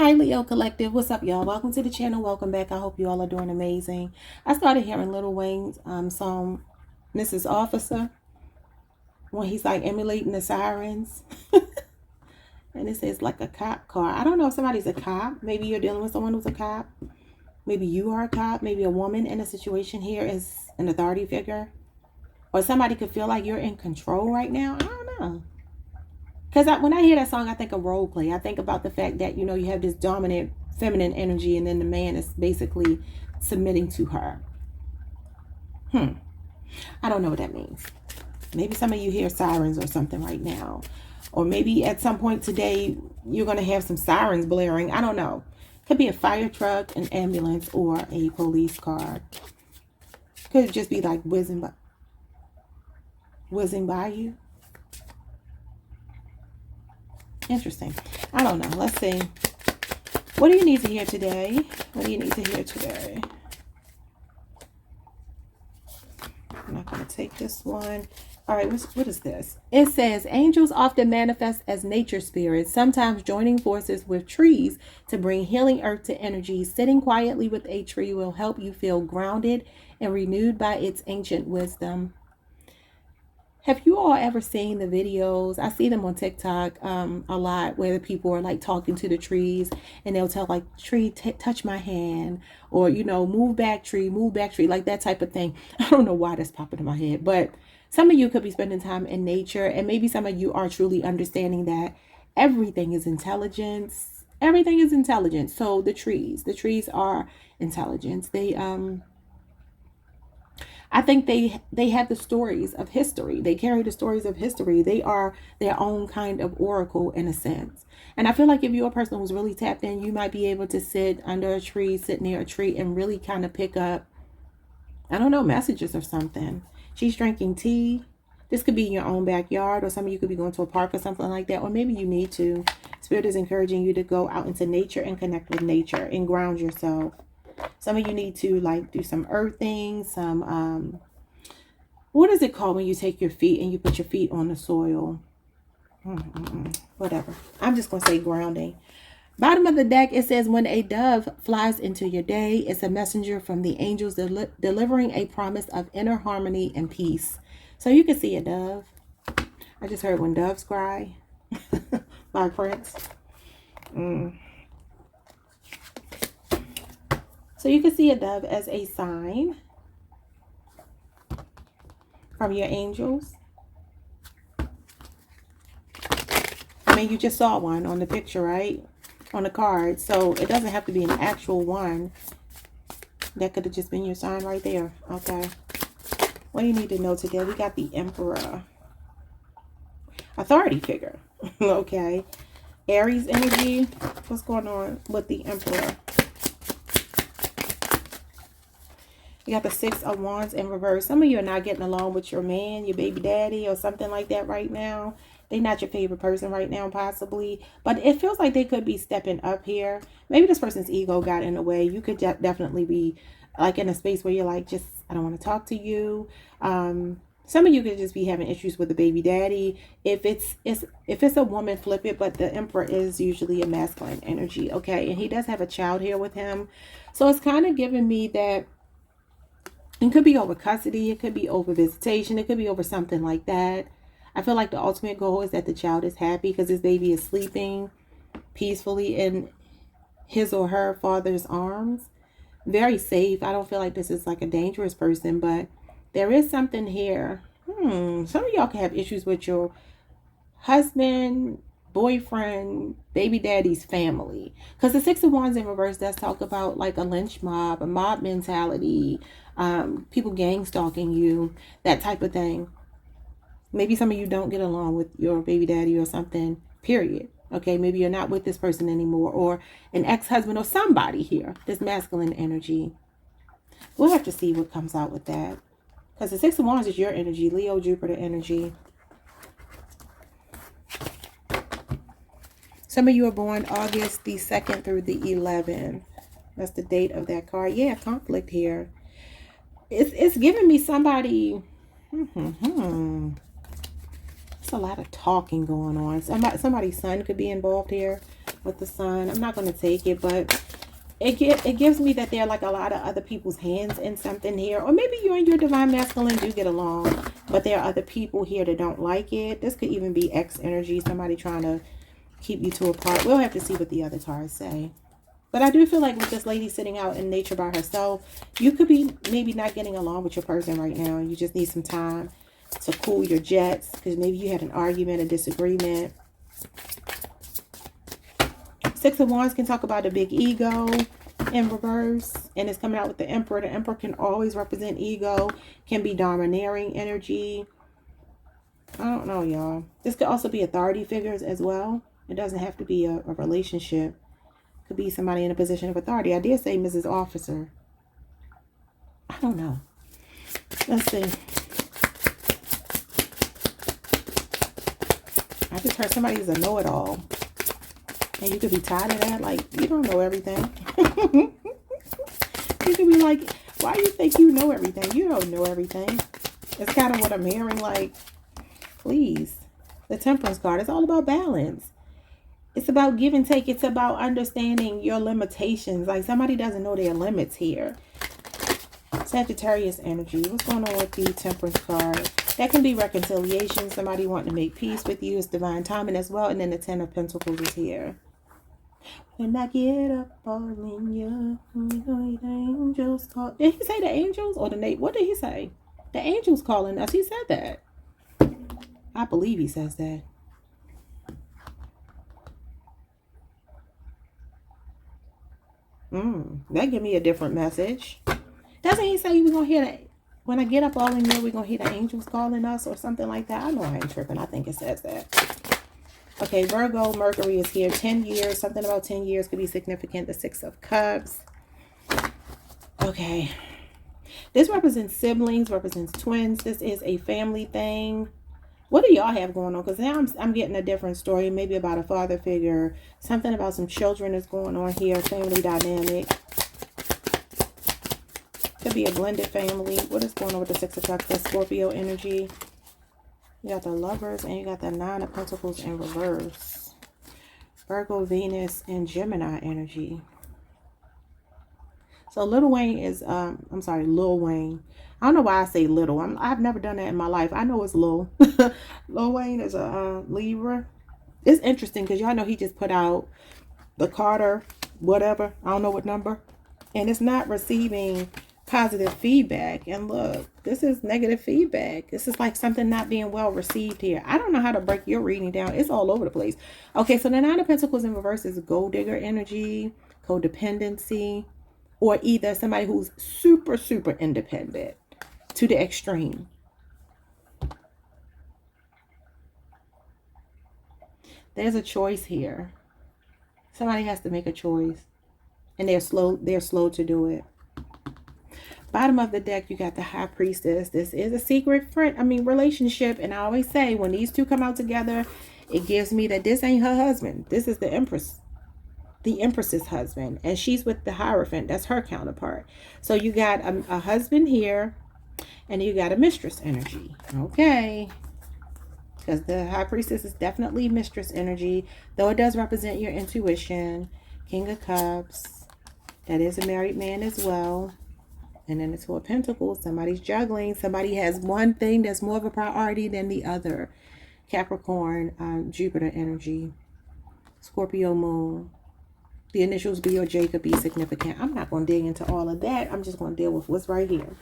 Hi Leo Collective, what's up y'all? Welcome to the channel, welcome back. I hope you all are doing amazing. I started hearing Lil Wayne's song, Mrs. Officer, when he's like emulating the sirens. And it says like a cop car. I don't know if somebody's a cop. Maybe you're dealing with someone who's a cop. Maybe you are a cop. Maybe a woman in a situation here is an authority figure. Or somebody could feel like you're in control right now. I don't know. Because when I hear that song, I think of role play. I think about the fact that, you know, you have this dominant feminine energy and then the man is basically submitting to her. I don't know what that means. Maybe some of you hear sirens or something right now. Or maybe at some point today, you're going to have some sirens blaring. I don't know. Could be a fire truck, an ambulance, or a police car. Could just be like whizzing by you. Interesting. I don't know. Let's see. What do you need to hear today? What do you need to hear today? I'm not going to take this one. All right, what is this? It says, angels often manifest as nature spirits, sometimes joining forces with trees to bring healing earth to energy. Sitting quietly with a tree will help you feel grounded and renewed by its ancient wisdom. Have you all ever seen the videos? I see them on TikTok a lot where the people are like talking to the trees and they'll tell like, tree, touch my hand, or, you know, move back tree, like that type of thing. I don't know why that's popping in my head, but some of you could be spending time in nature, and maybe some of you are truly understanding that everything is intelligence. Everything is intelligence. So the trees are intelligence. I think they have the stories of history. They carry the stories of history. They are their own kind of oracle in a sense. And I feel like if you're a person who's really tapped in, you might be able to sit under a tree, sit near a tree, and really kind of pick up, I don't know, messages or something. She's drinking tea. This could be in your own backyard, or some of you could be going to a park or something like that. Or maybe you need to. Spirit is encouraging you to go out into nature and connect with nature and ground yourself. Some of you need to like do some earthing, some what is it called when you take your feet and you put your feet on the soil? Whatever. I'm just gonna say grounding. Bottom of the deck, it says, when a dove flies into your day, it's a messenger from the angels delivering a promise of inner harmony and peace. So you can see a dove. I just heard When Doves Cry by Prince. So you can see a dove as a sign from your angels. I mean, you just saw one on the picture, right? On the card. So it doesn't have to be an actual one. That could have just been your sign right there. Okay. What do you need to know today? We got the Emperor. Authority figure. Okay. Aries energy. What's going on with the Emperor? You got the Six of Wands in reverse. Some of you are not getting along with your man, your baby daddy, or something like that right now. They're not your favorite person right now, possibly. But it feels like they could be stepping up here. Maybe this person's ego got in the way. You could definitely be like in a space where you're like, just, I don't want to talk to you. Some of you could just be having issues with the baby daddy. If it's a woman, flip it. But the Emperor is usually a masculine energy. Okay. And he does have a child here with him. So it's kind of giving me that it could be over custody. It could be over visitation. It could be over something like that. I feel like the ultimate goal is that the child is happy because his baby is sleeping peacefully in his or her father's arms. Very safe. I don't feel like this is like a dangerous person, but there is something here. Some of y'all can have issues with your husband, boyfriend, baby daddy's family. Because the Six of Wands in reverse does talk about like a lynch mob, a mob mentality, people gang stalking you, that type of thing. Maybe some of you don't get along with your baby daddy or something, period. Okay, maybe you're not with this person anymore, or an ex-husband or somebody here, this masculine energy. We'll have to see what comes out with that. Because the Six of Wands is your energy, Leo, Jupiter energy. Some of you are born August the 2nd through the 11th. That's the date of that card. Yeah, conflict here. It's giving me somebody... It's a lot of talking going on. Somebody's son could be involved here with the sun. I'm not going to take it, but it gives me that there are like a lot of other people's hands in something here. Or maybe you and your divine masculine do get along, but there are other people here that don't like it. This could even be X energy, somebody trying to keep you two apart. We'll have to see what the other cards say. But I do feel like with this lady sitting out in nature by herself, you could be maybe not getting along with your person right now. You just need some time to cool your jets because maybe you had an argument, a disagreement. Six of Wands can talk about a big ego in reverse, and it's coming out with the Emperor. The Emperor can always represent ego, can be domineering energy. I don't know, y'all. This could also be authority figures as well. It doesn't have to be a relationship. Could be somebody in a position of authority. I did say Mrs. Officer. I don't know. Let's see. I just heard somebody's a know-it-all. And you could be tired of that. Like, you don't know everything. You could be like, why do you think you know everything? You don't know everything. It's kind of what I'm hearing. Like, please. The Temperance card. It's all about balance. It's about give and take. It's about understanding your limitations. Like somebody doesn't know their limits here. Sagittarius energy. What's going on with the Temperance card? That can be reconciliation. Somebody wanting to make peace with you. It's divine timing as well. And then the Ten of Pentacles is here. When I get up all in you, the angels call. Did he say the angels or the Nate? What did he say? The angels calling us. He said that. I believe he says that. That give me a different message. Doesn't he say we're going to hear that? When I get up all in here, we're going to hear the angels calling us or something like that? I know I ain't tripping. I think it says that. Okay, Virgo, Mercury is here. 10 years. Something about 10 years could be significant. The Six of Cups. Okay. This represents siblings, represents twins. This is a family thing. What do y'all have going on? Because now I'm getting a different story. Maybe about a father figure. Something about some children is going on here. Family dynamic. Could be a blended family. What is going on with the Six of Cups? That's Scorpio energy. You got the Lovers and you got the Nine of Pentacles in reverse. Virgo, Venus, and Gemini energy. So Lil Wayne is, Lil Wayne. I don't know why I say little. I've never done that in my life. I know it's Lil. Lil Wayne is a Libra. It's interesting because y'all know he just put out the Carter, whatever. I don't know what number. And it's not receiving positive feedback. And look, this is negative feedback. This is like something not being well received here. I don't know how to break your reading down. It's all over the place. Okay, so the Nine of Pentacles in reverse is gold digger energy, codependency, or either somebody who's super, super independent to the extreme. There's a choice here. Somebody has to make a choice. And they're slow to do it. Bottom of the deck, you got the High Priestess. This is a secret relationship. And I always say, when these two come out together, it gives me that this ain't her husband. This is the Empress. The Empress's husband. And she's with the Hierophant. That's her counterpart. So you got a husband here. And you got a mistress energy. Okay. Because the High Priestess is definitely mistress energy. Though it does represent your intuition. King of Cups. That is a married man as well. And then the Two of Pentacles. Somebody's juggling. Somebody has one thing that's more of a priority than the other. Capricorn, Jupiter energy. Scorpio moon. The initials B or J could be significant. I'm not going to dig into all of that. I'm just going to deal with what's right here.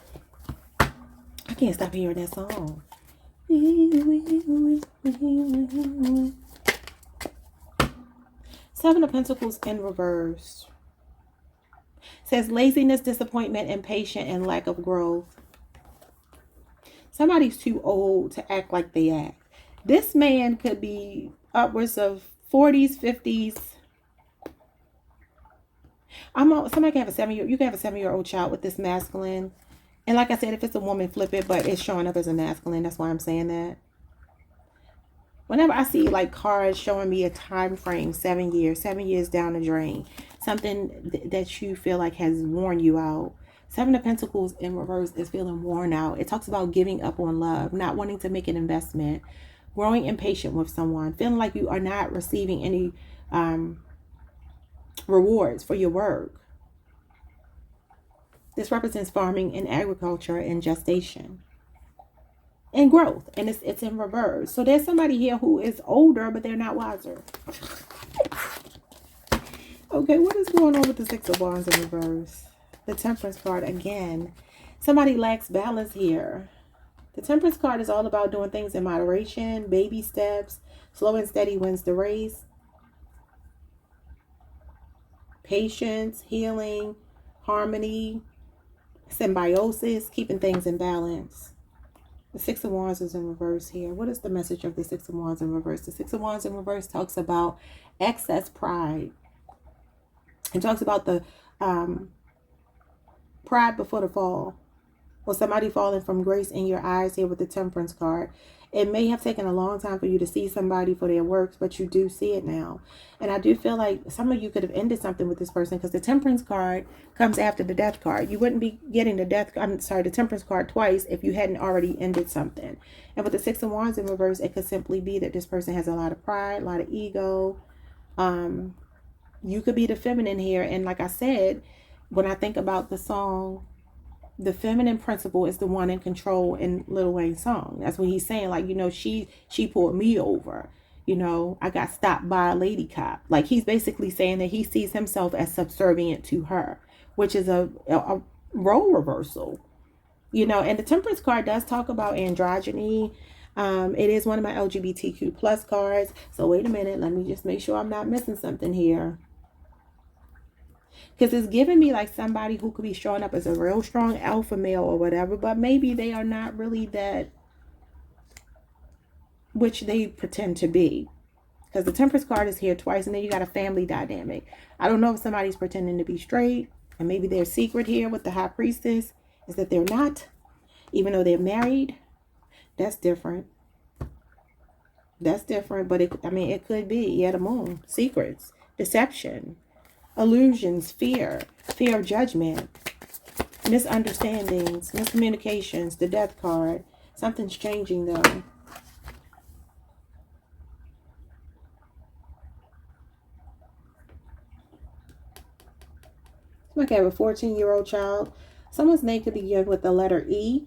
I can't stop hearing that song. Seven of Pentacles in reverse. Says laziness, disappointment, impatience, and lack of growth. Somebody's too old to act like they act. This man could be upwards of 40s, 50s. Somebody can have a 7-year. You can have a 7-year-old child with this masculine. And like I said, if it's a woman, flip it, but it's showing up as a masculine. That's why I'm saying that. Whenever I see like cards showing me a time frame, 7 years down the drain, something that you feel like has worn you out. Seven of Pentacles in reverse is feeling worn out. It talks about giving up on love, not wanting to make an investment growing impatient with someone, feeling like you are not receiving any rewards for your work. This represents farming and agriculture and gestation and growth, and it's in reverse. So there's somebody here who is older, but they're not wiser. Okay, what is going on with the Six of Wands in reverse? The Temperance card again. Somebody lacks balance here. The Temperance card is all about doing things in moderation, baby steps, slow and steady wins the race. Patience, healing, harmony, symbiosis, keeping things in balance. The Six of Wands is in reverse here. What is the message of the Six of Wands in reverse? The Six of Wands in reverse talks about excess pride. It talks about the pride before the fall. Or somebody falling from grace in your eyes here with the Temperance card. It may have taken a long time for you to see somebody for their works, but you do see it now. And I do feel like some of you could have ended something with this person, because the Temperance card comes after the Death card. You wouldn't be getting the the Temperance card twice if you hadn't already ended something. And with the Six of Wands in reverse, it could simply be that this person has a lot of pride, a lot of ego. You could be the feminine here. And like I said, when I think about the song, the feminine principle is the one in control in Lil Wayne's song. That's what he's saying. Like, you know, she pulled me over. You know, I got stopped by a lady cop. Like, he's basically saying that he sees himself as subservient to her, which is a role reversal. You know, and the Temperance card does talk about androgyny. It is one of my LGBTQ plus cards. So wait a minute. Let me just make sure I'm not missing something here. Because it's giving me like somebody who could be showing up as a real strong alpha male or whatever, but maybe they are not really that which they pretend to be. Because the Temperance card is here twice, and then you got a family dynamic. I don't know if somebody's pretending to be straight, and maybe their secret here with the High Priestess is that they're not, even though they're married. That's different. That's different, but it could be. Yeah, the Moon. Secrets. Deception. Illusions, fear of judgment, misunderstandings, miscommunications, the Death card. Something's changing though. Like I have a 14-year-old child. Someone's name could begin with the letter E.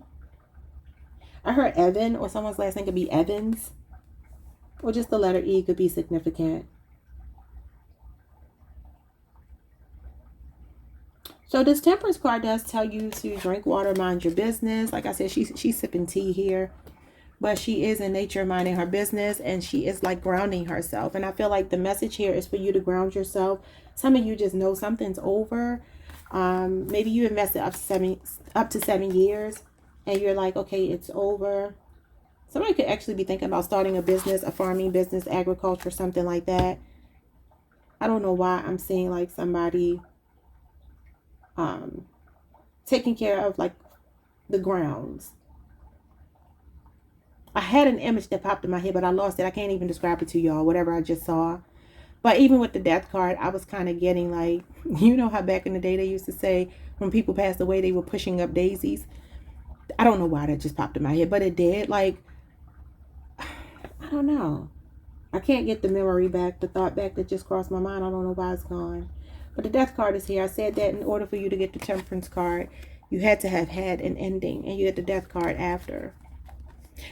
I heard Evan, or someone's last name could be Evans. Or just the letter E could be significant. So this Temperance card does tell you to drink water, mind your business. Like I said, she's sipping tea here. But she is in nature minding her business, and she is like grounding herself. And I feel like the message here is for you to ground yourself. Some of you just know something's over. Maybe you invested up to 7 years, and you're like, okay, it's over. Somebody could actually be thinking about starting a business, a farming business, agriculture, something like that. I don't know why I'm seeing like somebody taking care of like the grounds. I had an image that popped in my head, but I lost it. I can't even describe it to y'all, whatever I just saw. But even with the Death card, I was kind of getting like, you know how back in the day they used to say when people passed away, they were pushing up daisies. I don't know why that just popped in my head, but it did. Like, I don't know. I can't get the memory back, the thought back that just crossed my mind. I don't know why it's gone. But the Death card is here. I said that in order for you to get the Temperance card, you had to have had an ending, and you get the Death card after.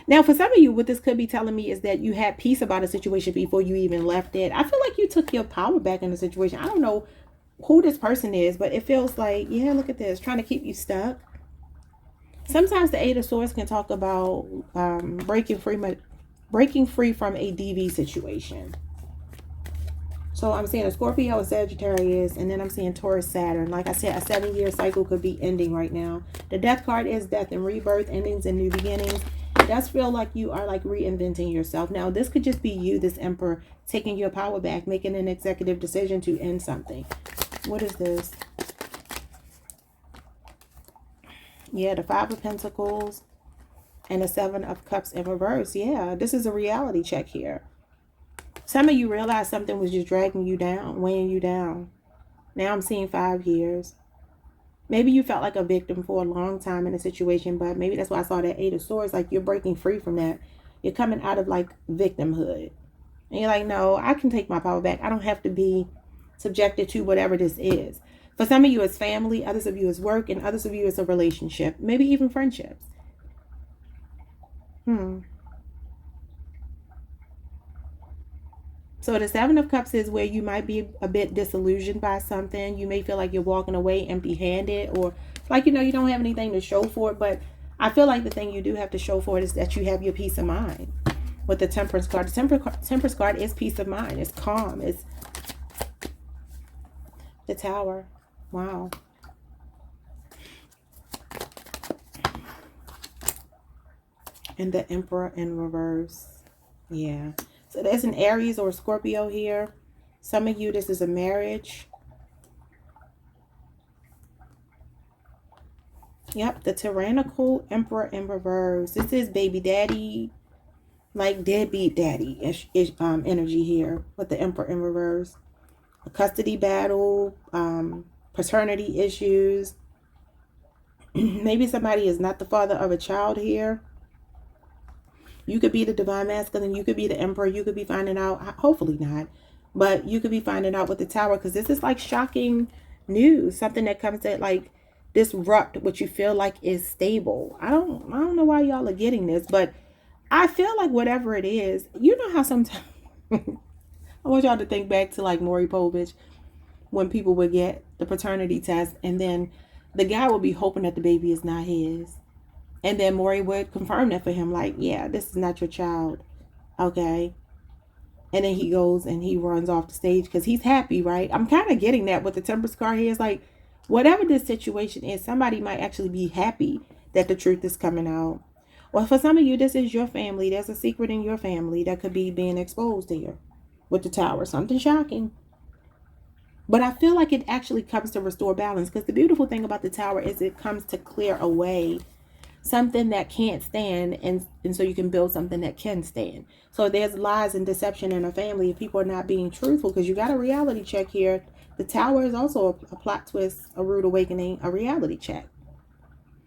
Now, for some of you, what this could be telling me is that you had peace about a situation before you even left it. I feel like you took your power back in the situation. I don't know who this person is, but it feels like, yeah, look at this, trying to keep you stuck. Sometimes the Eight of Swords can talk about breaking free from a DV situation. So I'm seeing a Scorpio, a Sagittarius, and then I'm seeing Taurus, Saturn. Like I said, a 7-year cycle could be ending right now. The Death card is death and rebirth, endings and new beginnings. It does feel like you are like reinventing yourself. Now, this could just be you, this Emperor, taking your power back, making an executive decision to end something. What is this? Yeah, the Five of Pentacles and the Seven of Cups in reverse. Yeah, this is a reality check here. Some of you realize something was just dragging you down, weighing you down. Now I'm seeing 5 years. Maybe you felt like a victim for a long time in a situation, but maybe that's why I saw that Eight of Swords, like you're breaking free from that. You're coming out of like victimhood. And you're like, no, I can take my power back. I don't have to be subjected to whatever this is. For some of you, it's family. Others of you, it's work. And others of you, it's a relationship. Maybe even friendships. So the Seven of Cups is where you might be a bit disillusioned by something. You may feel like you're walking away empty-handed, or like, you don't have anything to show for it. But I feel like the thing you do have to show for it is that you have your peace of mind. With the Temperance card. The Temperance card is peace of mind. It's calm. It's the Tower. Wow. And the Emperor in reverse. Yeah. So there's an Aries or Scorpio here. Some of you, this is a marriage. Yep, the tyrannical Emperor in reverse. This is baby daddy, like deadbeat daddy energy here with the Emperor in reverse. A custody battle, paternity issues. Maybe somebody is not the father of a child here. You could be the divine masculine. You could be the Emperor. You could be finding out, hopefully not, but you could be finding out with the Tower, because this is like shocking news. Something that comes to like disrupt what you feel like is stable. I don't know why y'all are getting this, but I feel like whatever it is, you know how sometimes I want y'all to think back to like Maury Povich, when people would get the paternity test and then the guy would be hoping that the baby is not his. And then Maury would confirm that for him, like, yeah, this is not your child. Okay. And then he goes and he runs off the stage because he's happy, right? I'm kind of getting that with the Temperance card here. It's like, whatever this situation is, somebody might actually be happy that the truth is coming out. Or for some of you, this is your family. There's a secret in your family that could be being exposed here with the Tower. Something shocking. But I feel like it actually comes to restore balance, because the beautiful thing about the Tower is it comes to clear away something that can't stand, and so you can build something that can stand. So there's lies and deception in a family if people are not being truthful, because you got a reality check here. The Tower is also a plot twist, a rude awakening, a reality check.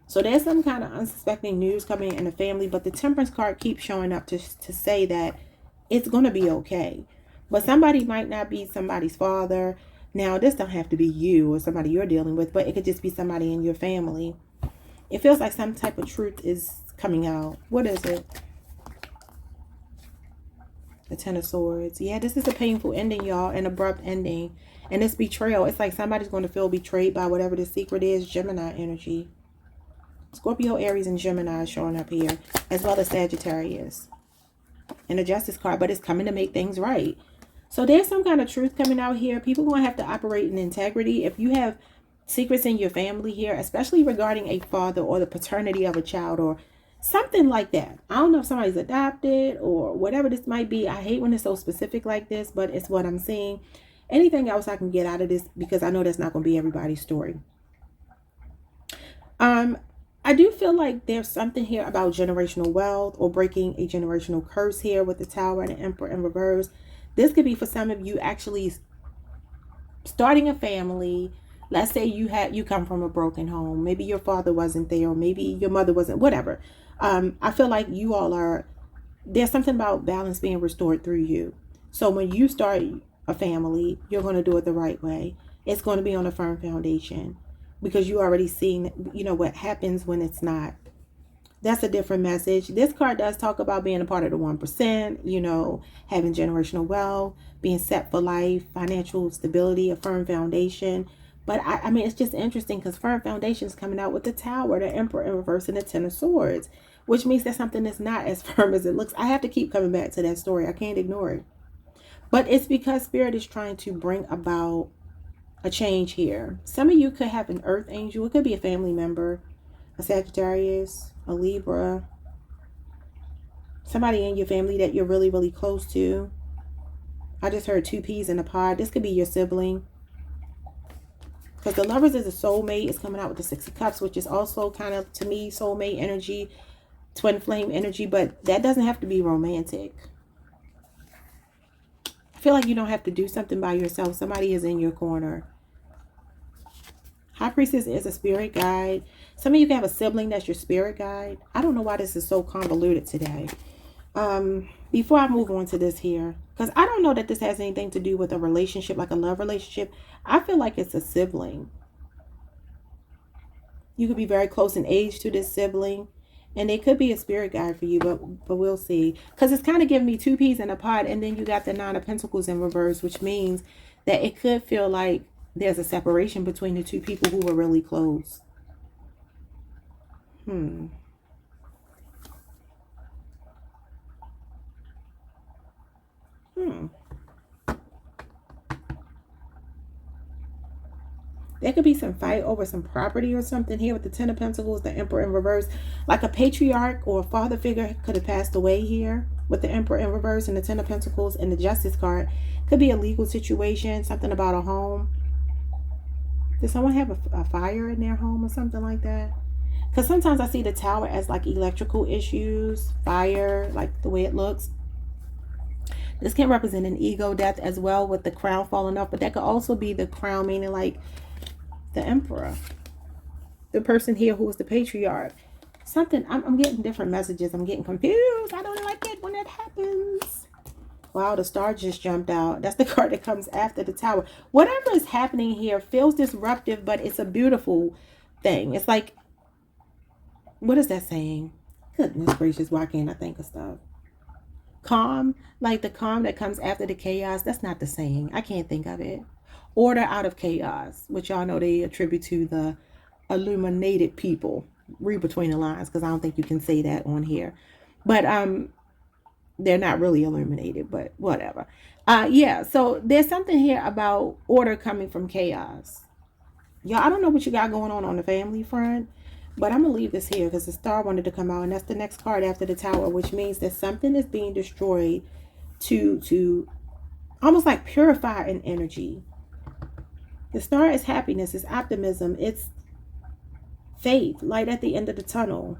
So there's some kind of unsuspecting news coming in the family, but the Temperance card keeps showing up to say that it's going to be okay. But somebody might not be somebody's father. Now, this don't have to be you or somebody you're dealing with, but it could just be somebody in your family. It feels like some type of truth is coming out. What is it? The Ten of Swords. Yeah, this is a painful ending, y'all. An abrupt ending. And it's betrayal. It's like somebody's going to feel betrayed by whatever the secret is. Gemini energy. Scorpio, Aries, and Gemini is showing up here. As well as Sagittarius. And the Justice card. But it's coming to make things right. So there's some kind of truth coming out here. People are going to have to operate in integrity. If you have secrets in your family here, especially regarding a father or the paternity of a child or something like that. I don't know if somebody's adopted or whatever this might be. I hate when it's so specific like this, but it's what I'm seeing. Anything else I can get out of this, because I know that's not going to be everybody's story. I do feel like there's something here about generational wealth or breaking a generational curse here with the Tower and the Emperor in reverse. This could be for some of you actually starting a family. Let's say you come from a broken home. Maybe your father wasn't there, or maybe your mother wasn't, whatever. I feel like you all are, there's something about balance being restored through you. So when you start a family, you're going to do it the right way. It's going to be on a firm foundation, because you already seen, what happens when it's not. That's a different message. This card does talk about being a part of the 1%, having generational wealth, being set for life, financial stability, a firm foundation. But I mean, it's just interesting because firm foundation is coming out with the Tower, the Emperor in reverse, and the Ten of Swords, which means that something is not as firm as it looks. I have to keep coming back to that story. I can't ignore it. But it's because Spirit is trying to bring about a change here. Some of you could have an earth angel. It could be a family member, a Sagittarius, a Libra, somebody in your family that you're really, really close to. I just heard 2 peas in a pod. This could be your sibling. Because the Lovers is a soulmate. It's coming out with the 6 of Cups, which is also kind of, to me, soulmate energy, twin flame energy. But that doesn't have to be romantic. I feel like you don't have to do something by yourself. Somebody is in your corner. High Priestess is a spirit guide. Some of you can have a sibling that's your spirit guide. I don't know why this is so convoluted today. Before I move on to this here, because I don't know that this has anything to do with a relationship, like a love relationship. I feel like it's a sibling. You could be very close in age to this sibling, and it could be a spirit guide for you, but we'll see. Because it's kind of giving me two peas in a pod, and then you got the Nine of Pentacles in reverse, which means that it could feel like there's a separation between the two people who were really close. Hmm. There could be some fight over some property or something here with the Ten of Pentacles, the Emperor in reverse. Like a patriarch or a father figure could have passed away here with the Emperor in reverse and the Ten of Pentacles and the Justice card. Could be a legal situation, something about a home. Did someone have a fire in their home or something like that? Because sometimes I see the Tower as like electrical issues, fire, like the way it looks. This can represent an ego death as well with the crown falling off, but that could also be the crown, meaning like the Emperor, the person here who is the patriarch. Something, I'm getting different messages. I'm getting confused. I don't like it when it happens. Wow, the star just jumped out. That's the card that comes after the Tower. Whatever is happening here feels disruptive, but it's a beautiful thing. It's like, what is that saying? Goodness gracious, why can't I think of stuff? Calm, like the calm that comes after the chaos. That's not the saying. I can't think of it. Order out of chaos, which y'all know they attribute to the illuminated people. Read between the lines, because I don't think you can say that on here. But they're not really illuminated, but whatever. Yeah, so there's something here about order coming from chaos. Y'all, I don't know what you got going on the family front, but I'm gonna leave this here because the star wanted to come out, and that's the next card after the Tower, which means that something is being destroyed to almost like purify an energy. The star is happiness, it's optimism, it's faith, light at the end of the tunnel.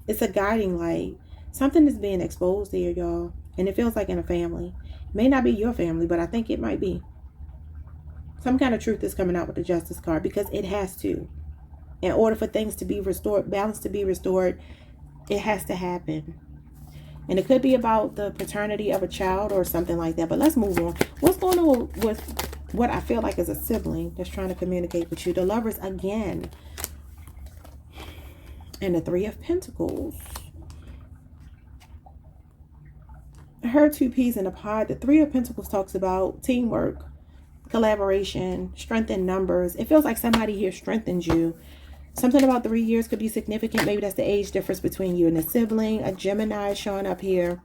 It's a guiding light. Something is being exposed here, y'all. And it feels like in a family. It may not be your family, but I think it might be. Some kind of truth is coming out with the Justice card because it has to. In order for things to be restored, balance to be restored, it has to happen. And it could be about the paternity of a child or something like that. But let's move on. What's going on with what I feel like is a sibling that's trying to communicate with you? The Lovers again. And the Three of Pentacles. I heard two peas in a pod. The Three of Pentacles talks about teamwork, collaboration, strength in numbers. It feels like somebody here strengthens you. Something about 3 years could be significant. Maybe that's the age difference between you and a sibling. A Gemini is showing up here.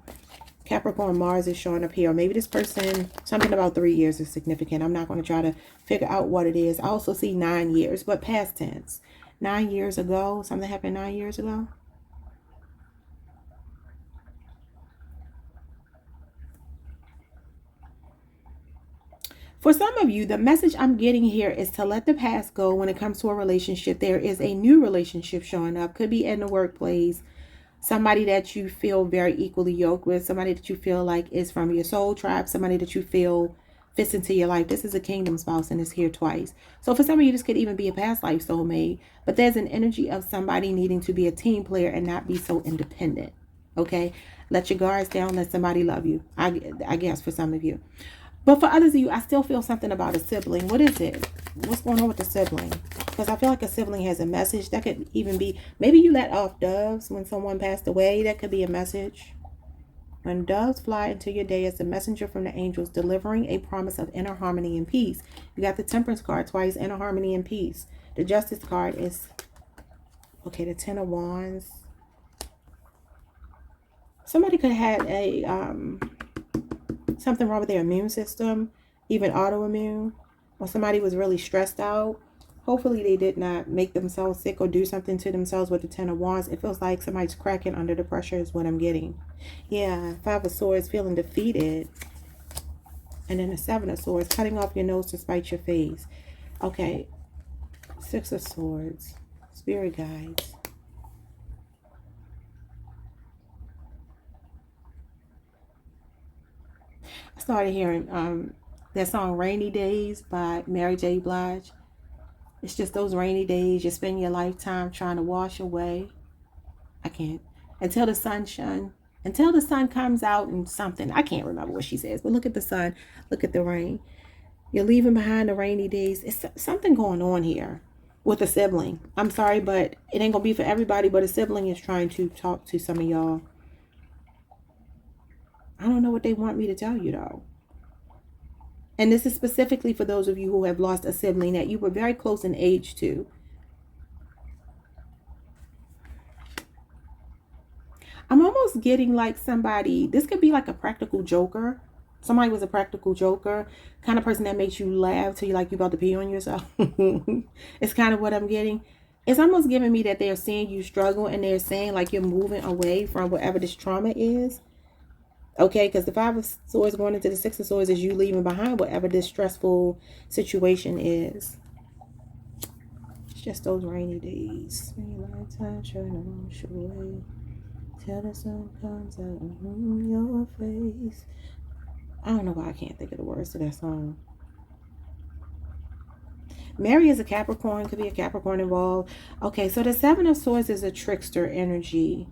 Capricorn Mars is showing up here. Or maybe this person, something about 3 years is significant. I'm not going to try to figure out what it is. I also see 9 years, but past tense. 9 years ago. Something happened 9 years ago. For some of you, the message I'm getting here is to let the past go when it comes to a relationship. There is a new relationship showing up. Could be in the workplace. Somebody that you feel very equally yoked with. Somebody that you feel like is from your soul tribe. Somebody that you feel fits into your life. This is a kingdom spouse and it's here twice. So for some of you, this could even be a past life soulmate. But there's an energy of somebody needing to be a team player and not be so independent. Okay? Let your guards down. Let somebody love you. I guess for some of you. But for others of you, I still feel something about a sibling. What is it? What's going on with the sibling? Because I feel like a sibling has a message. That could even be, maybe you let off doves when someone passed away. That could be a message. When doves fly into your day as a messenger from the angels, delivering a promise of inner harmony and peace. You got the Temperance card twice, inner harmony and peace. The Justice card is, okay, the Ten of Wands. Somebody could have had a, something wrong with their immune system, even autoimmune, or somebody was really stressed out. Hopefully they did not make themselves sick or do something to themselves with the Ten of Wands. It feels like somebody's cracking under the pressure is what I'm getting. Yeah, Five of Swords, feeling defeated. And then the Seven of Swords, cutting off your nose to spite your face. Okay, Six of Swords, Spirit guides. I started hearing that song Rainy Days by Mary J. Blige. It's just those rainy days you spend your lifetime trying to wash away. I can't. Until the sun shines until the sun comes out and something. I can't remember what she says, but look at the sun, look at the rain. You're leaving behind the rainy days. It's something going on here with a sibling. I'm sorry, but it ain't gonna be for everybody, but a sibling is trying to talk to some of y'all. I don't know what they want me to tell you though. And this is specifically for those of you who have lost a sibling that you were very close in age to. I'm almost getting like somebody, this could be like a practical joker. Somebody was a practical joker, kind of person that makes you laugh till you're like you about to pee on yourself. It's kind of what I'm getting. It's almost giving me that they're seeing you struggle and they're saying like you're moving away from whatever this trauma is. Okay, because the Five of Swords going into the Six of Swords is you leaving behind whatever this stressful situation is. It's just those rainy days. Till the sun comes out on your face. I don't know why I can't think of the words to that song. Mary is a Capricorn. Could be a Capricorn involved. Okay, so the Seven of Swords is a trickster energy.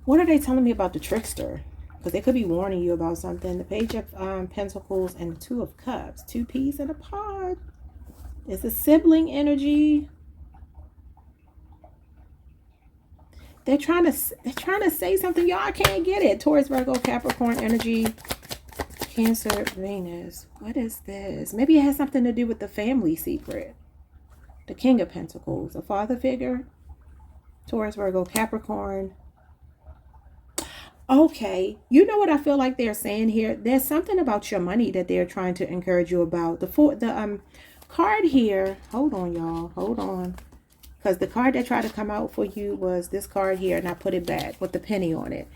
What are they telling me about the trickster? Because they could be warning you about something. The Page of Pentacles and the Two of Cups. Two peas in a pod. It's a sibling energy. They're trying to say something. Y'all, I can't get it. Taurus, Virgo, Capricorn energy. Cancer, Venus. What is this? Maybe it has something to do with the family secret. The King of Pentacles. A father figure. Taurus, Virgo, Capricorn. Okay. You know what I feel like they're saying here? There's something about your money that they're trying to encourage you about. The card here. Hold on, y'all. Hold on. Because the card that tried to come out for you was this card here. And I put it back with the penny on it.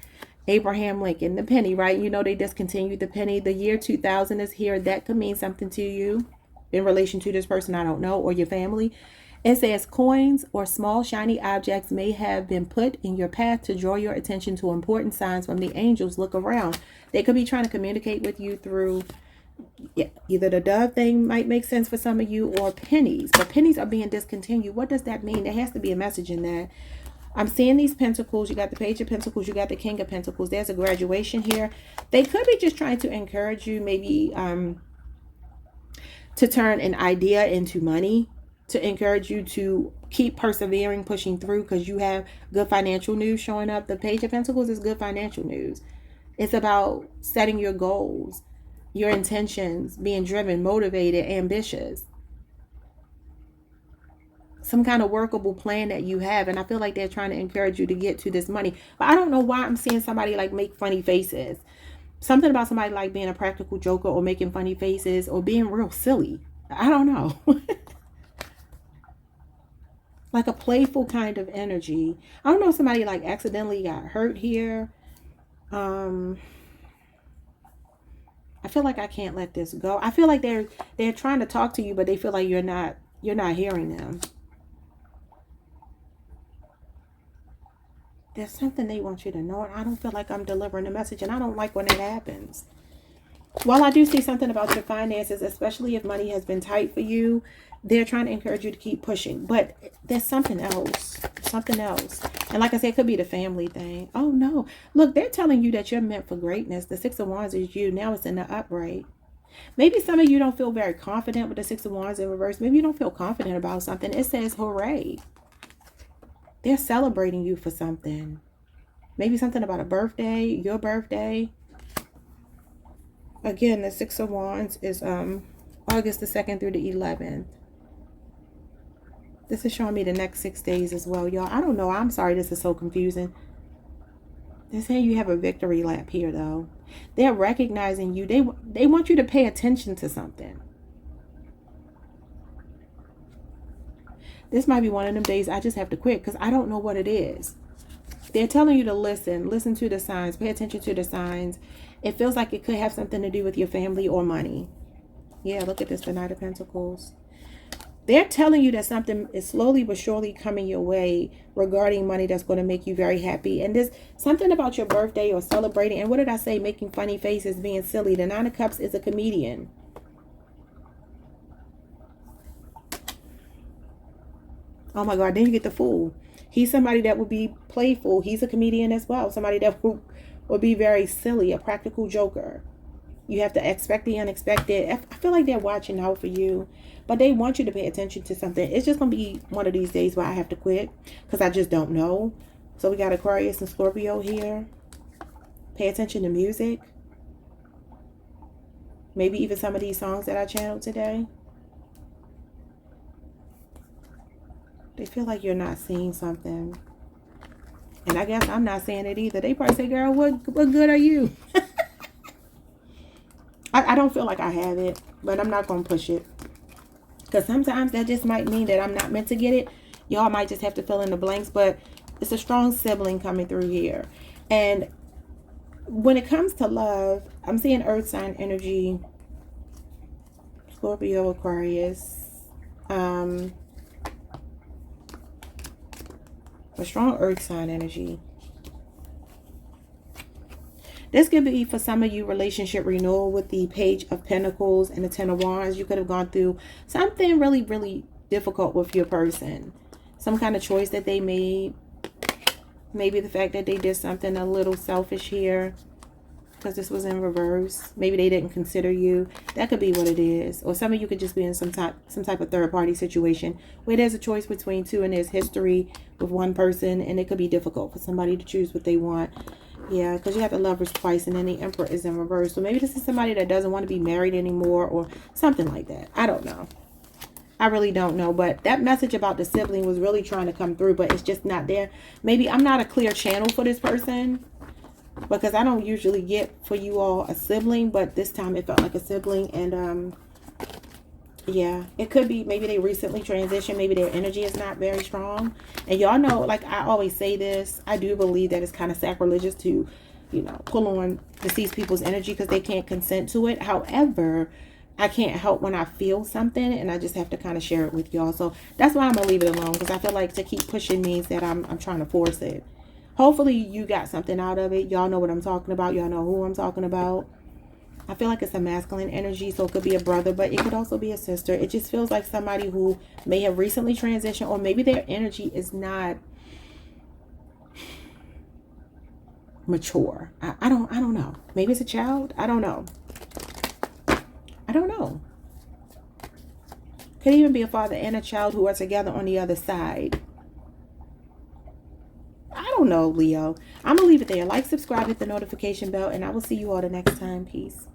Abraham Lincoln. The penny, right? You know they discontinued the penny. The year 2000 is here. That could mean something to you in relation to this person, I don't know, or your family. It says coins or small shiny objects may have been put in your path to draw your attention to important signs from the angels. Look around. They could be trying to communicate with you through... Yeah, either the dove thing might make sense for some of you or pennies. But pennies are being discontinued. What does that mean? There has to be a message in that. I'm seeing these pentacles. You got the Page of Pentacles. You got the King of Pentacles. There's a graduation here. They could be just trying to encourage you maybe to turn an idea into money. To encourage you to keep persevering, pushing through because you have good financial news showing up. The Page of Pentacles is good financial news. It's about setting your goals. Your intentions, being driven, motivated, ambitious. Some kind of workable plan that you have. And I feel like they're trying to encourage you to get to this money. But I don't know why I'm seeing somebody like make funny faces. Something about somebody like being a practical joker or making funny faces or being real silly. I don't know. Like a playful kind of energy. I don't know if somebody like accidentally got hurt here. I feel like I can't let this go. I feel like they're trying to talk to you, but they feel like you're not hearing them. There's something they want you to know, and I don't feel like I'm delivering a message, and I don't like when it happens. While I do see something about your finances, especially if money has been tight for you, they're trying to encourage you to keep pushing. But there's something else. Something else. And like I said, it could be the family thing. Oh, no. Look, they're telling you that you're meant for greatness. The Six of Wands is you. Now it's in the upright. Maybe some of you don't feel very confident with the Six of Wands in reverse. Maybe you don't feel confident about something. It says, hooray. They're celebrating you for something. Maybe something about a birthday, your birthday. Again, the Six of Wands is August the 2nd through the 11th. This is showing me the next 6 days as well, y'all. I don't know. I'm sorry this is so confusing. They're saying you have a victory lap here, though. They're recognizing you. They want you to pay attention to something. This might be one of them days I just have to quit because I don't know what it is. They're telling you to listen to the signs, pay attention to the signs. It feels like it could have something to do with your family or money. Yeah, look at this, the Knight of Pentacles. They're telling you that something is slowly but surely coming your way regarding money that's going to make you very happy. And there's something about your birthday or celebrating. And what did I say? Making funny faces, being silly. The Nine of Cups is a comedian. Oh my God, then you get the Fool. He's somebody that will be playful. He's a comedian as well. Somebody that will be very silly, a practical joker. You have to expect the unexpected. I feel like they're watching out for you, but they want you to pay attention to something. It's just going to be one of these days where I have to quit because I just don't know. So we got Aquarius and Scorpio here. Pay attention to music. Maybe even some of these songs that I channeled today. They feel like you're not seeing something. And I guess I'm not seeing it either. They probably say, girl, what good are you? I don't feel like I have it, but I'm not going to push it. Because sometimes that just might mean that I'm not meant to get it. Y'all might just have to fill in the blanks, but it's a strong sibling coming through here. And when it comes to love, I'm seeing earth sign energy. Scorpio, Aquarius. A strong earth sign energy. This could be for some of you relationship renewal with the Page of Pentacles and the Ten of Wands. You could have gone through something really, really difficult with your person. Some kind of choice that they made. Maybe the fact that they did something a little selfish here because this was in reverse. Maybe they didn't consider you. That could be what it is. Or some of you could just be in some type of third party situation where there's a choice between two and there's history with one person, and it could be difficult for somebody to choose what they want. Yeah, because you have the Lovers twice and then the Emperor is in reverse. So maybe this is somebody that doesn't want to be married anymore or something like that. I don't know. I really don't know. But that message about the sibling was really trying to come through, but it's just not there. Maybe I'm not a clear channel for this person because I don't usually get for you all a sibling, but this time it felt like a sibling. And yeah, it could be maybe they recently transitioned. Maybe their energy is not very strong. And y'all know, like I always say this, I do believe that it's kind of sacrilegious to, you know, pull on deceased people's energy because they can't consent to it. However, I can't help when I feel something and I just have to kind of share it with y'all. So that's why I'm going to leave it alone, because I feel like to keep pushing means that I'm trying to force it. Hopefully you got something out of it. Y'all know what I'm talking about. Y'all know who I'm talking about. I feel like it's a masculine energy, so it could be a brother, but it could also be a sister. It just feels like somebody who may have recently transitioned, or maybe their energy is not mature. I don't know. Maybe it's a child. I don't know. I don't know. Could even be a father and a child who are together on the other side. I don't know, Leo. I'm going to leave it there. Like, subscribe, hit the notification bell, and I will see you all the next time. Peace.